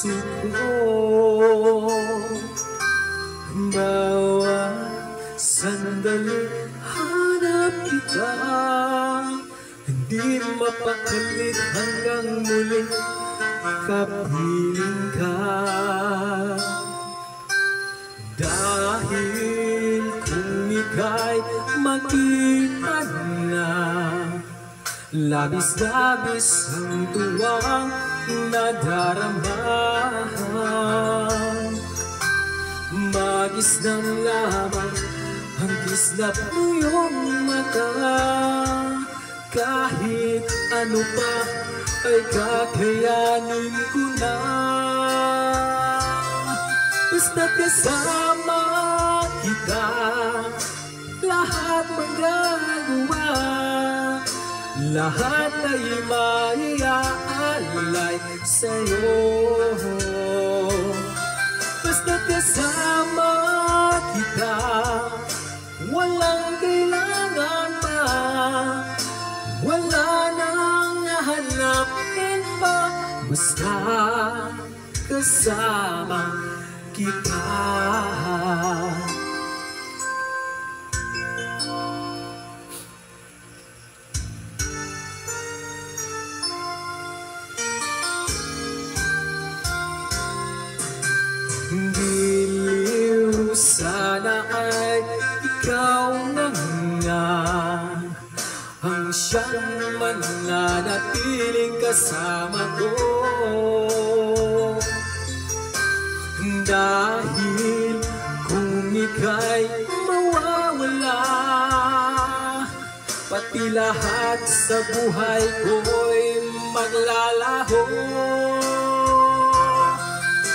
puso ko. Bawat sandali hanap kita, hindi mapakalit hanggang muling kapiling ka. Dahil kung ika'y makita na, labis-labis ang tuwang nadarama. Magisnan lamang ang kislap mo iyong mata, kahit ano pa ay kakayanin ko na. Basta kasama kita, lahat magagawa, lahat ay maiaalay sa'yo. Basta kasama kita, walang kailangan pa, wala nang hahanapin pa. Basta kasama kita. Giliw sana ay ikaw na nga ang siyang mananatiling kasama ko. Dahil kung ika'y mawawala, pati lahat sa buhay ko'y maglalaho.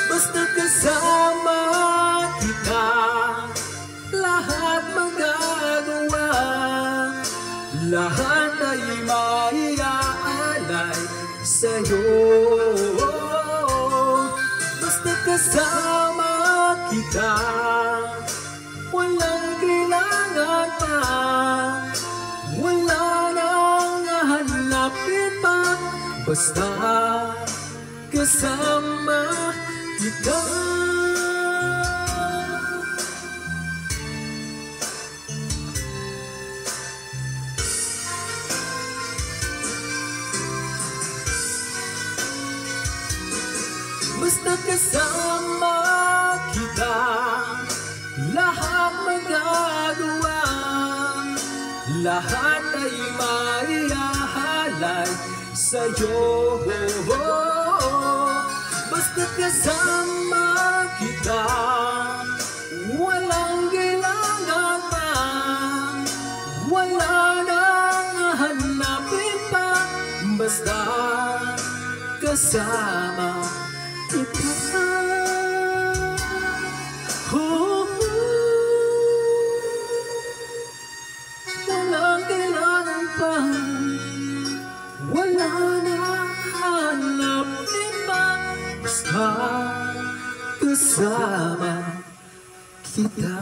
Basta kasama kita, lahat magagawa, lahat ay maiaalay sa'yo. Basta kasama kita, walang kailangan pa, wala nang hahanapin pa. Basta kasama kita. Basta kasama kita, lahat magagawa, lahat ay maiaalay sa'yo. Basta kasama kita, walang kailangan pa, wala nang hahanapin pa. Basta kasama kita. Walang kailangan pa, wala nang hahanapin pa. Basta kasama kita.